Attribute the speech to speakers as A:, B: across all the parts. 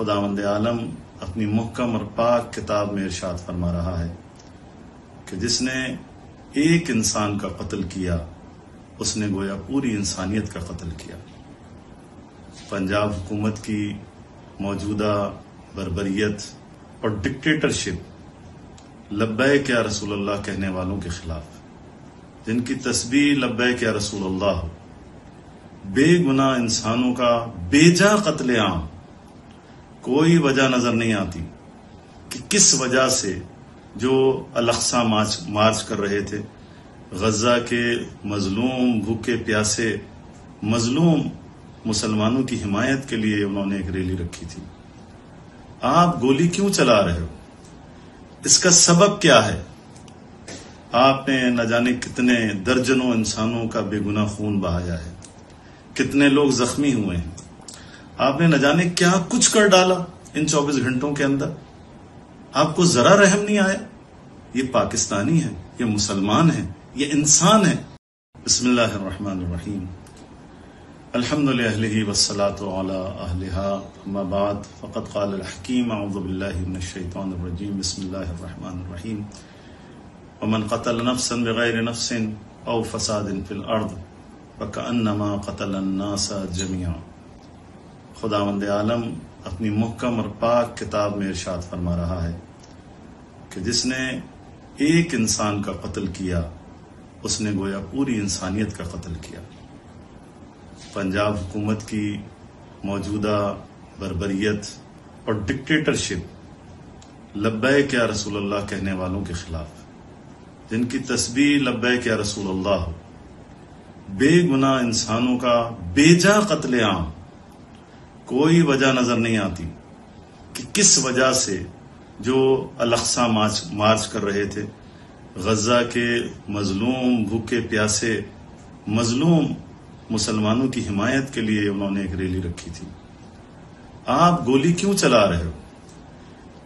A: خداوند عالم اپنی محکم اور پاک کتاب میں ارشاد فرما رہا ہے کہ جس نے ایک انسان کا قتل کیا اس نے گویا پوری انسانیت کا قتل کیا۔ پنجاب حکومت کی موجودہ بربریت اور ڈکٹیٹرشپ لبیک یا رسول اللہ کہنے والوں کے خلاف، جن کی تسبیح لبیک یا رسول اللہ ہو، بے گناہ انسانوں کا بیجا قتل عام، کوئی وجہ نظر نہیں آتی کہ کس وجہ سے جو الاقصی مارچ کر رہے تھے، غزہ کے مظلوم بھوکے پیاسے مظلوم مسلمانوں کی حمایت کے لیے انہوں نے ایک ریلی رکھی تھی، آپ گولی کیوں چلا رہے ہو؟ اس کا سبب کیا ہے؟ آپ نے نہ جانے کتنے درجنوں انسانوں کا بے گناہ خون بہایا ہے، کتنے لوگ زخمی ہوئے ہیں، آپ نے نہ جانے کیا کچھ کر ڈالا ان 24 گھنٹوں کے اندر، آپ کو ذرا رحم نہیں آیا؟ یہ پاکستانی ہے، یہ مسلمان ہے، یہ انسان ہے۔ بسم اللہ الرحمن الرحیم، الحمد للہ والصلاة علی اہلہا، اما بعد فقد قال الحکیم، اعوذ باللہ من الشیطان الرجیم، بسم اللہ الرحمن الرحیم، ومن قتل نفسا بغیر نفس او فساد فی الارض فکأنما قتل الناس جميعا۔ خداوند عالم اپنی محکم اور پاک کتاب میں ارشاد فرما رہا ہے کہ جس نے ایک انسان کا قتل کیا اس نے گویا پوری انسانیت کا قتل کیا۔ پنجاب حکومت کی موجودہ بربریت اور ڈکٹیٹرشپ لبیک یا رسول اللہ کہنے والوں کے خلاف، جن کی تسبیح لبیک یا رسول اللہ ہو، بے گناہ انسانوں کا بیجا قتل عام، کوئی وجہ نظر نہیں آتی کہ کس وجہ سے جو الاقصی مارچ کر رہے تھے، غزہ کے مظلوم بھوکے پیاسے مظلوم مسلمانوں کی حمایت کے لیے انہوں نے ایک ریلی رکھی تھی، آپ گولی کیوں چلا رہے ہو؟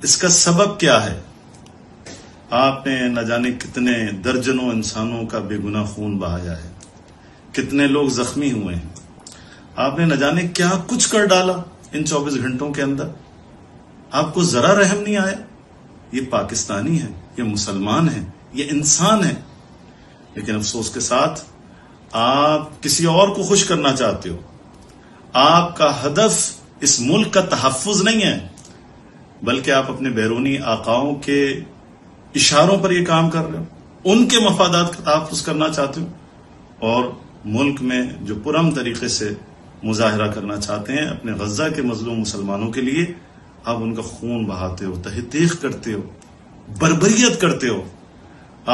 A: اس کا سبب کیا ہے؟ آپ نے نہ جانے کتنے درجنوں انسانوں کا بے گناہ خون بہایا ہے، کتنے لوگ زخمی ہوئے ہیں، آپ نے نہ جانے کیا کچھ کر ڈالا ان 24 گھنٹوں کے اندر، آپ کو ذرا رحم نہیں آیا؟ یہ پاکستانی ہے، یہ مسلمان ہے، یہ انسان ہے۔ لیکن افسوس کے ساتھ آپ کسی اور کو خوش کرنا چاہتے ہو، آپ کا ہدف اس ملک کا تحفظ نہیں ہے، بلکہ آپ اپنے بیرونی آقاؤں کے اشاروں پر یہ کام کر رہے ہو، ان کے مفادات کا تحفظ کرنا چاہتے ہو، اور ملک میں جو پرامن طریقے سے مظاہرہ کرنا چاہتے ہیں اپنے غزہ کے مظلوم مسلمانوں کے لیے، آپ ان کا خون بہاتے ہو، تحقیق کرتے ہو، بربریت کرتے ہو،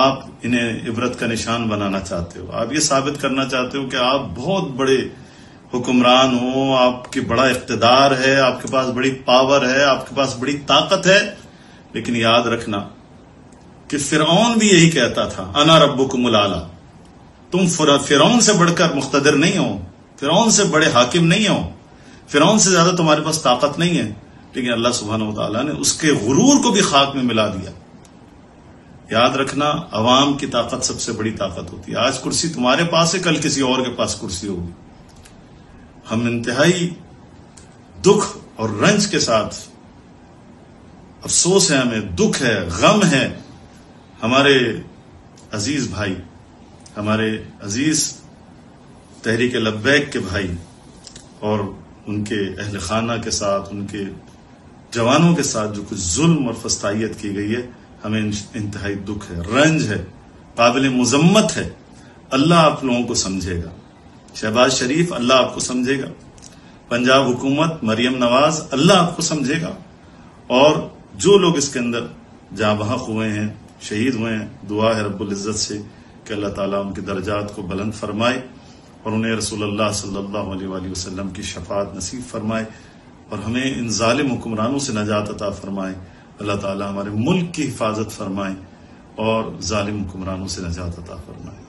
A: آپ انہیں عبرت کا نشان بنانا چاہتے ہو، آپ یہ ثابت کرنا چاہتے ہو کہ آپ بہت بڑے حکمران ہو، آپ کی بڑا اقتدار ہے، آپ کے پاس بڑی پاور ہے، آپ کے پاس بڑی طاقت ہے۔ لیکن یاد رکھنا کہ فرعون بھی یہی کہتا تھا، انا ربکم الاعلی، تم فرعون سے بڑھ کر مقتدر نہیں ہو، فرعون سے بڑے حاکم نہیں ہو، فرعون سے زیادہ تمہارے پاس طاقت نہیں ہے۔ لیکن اللہ سبحانہ وتعالیٰ نے اس کے غرور کو بھی خاک میں ملا دیا۔ یاد رکھنا، عوام کی طاقت سب سے بڑی طاقت ہوتی ہے۔ آج کرسی تمہارے پاس ہے، کل کسی اور کے پاس کرسی ہوگی۔ ہم انتہائی دکھ اور رنج کے ساتھ، افسوس ہے ہمیں، دکھ ہے، غم ہے، ہمارے عزیز بھائی، ہمارے عزیز تحریک لبیک کے بھائی اور ان کے اہل خانہ کے ساتھ، ان کے جوانوں کے ساتھ جو کچھ ظلم اور فسطائیت کی گئی ہے، ہمیں انتہائی دکھ ہے، رنج ہے، قابل مذمت ہے۔ اللہ آپ لوگوں کو سمجھے گا، شہباز شریف اللہ آپ کو سمجھے گا، پنجاب حکومت، مریم نواز اللہ آپ کو سمجھے گا، اور جو لوگ اس کے اندر جاں بحق ہوئے ہیں، شہید ہوئے ہیں، دعا ہے رب العزت سے کہ اللہ تعالیٰ ان کے درجات کو بلند فرمائے اور انہیں رسول اللہ صلی اللہ علیہ وآلہ وسلم کی شفاعت نصیب فرمائے، اور ہمیں ان ظالم حکمرانوں سے نجات عطا فرمائے۔ اللہ تعالیٰ ہمارے ملک کی حفاظت فرمائے اور ظالم حکمرانوں سے نجات عطا فرمائے۔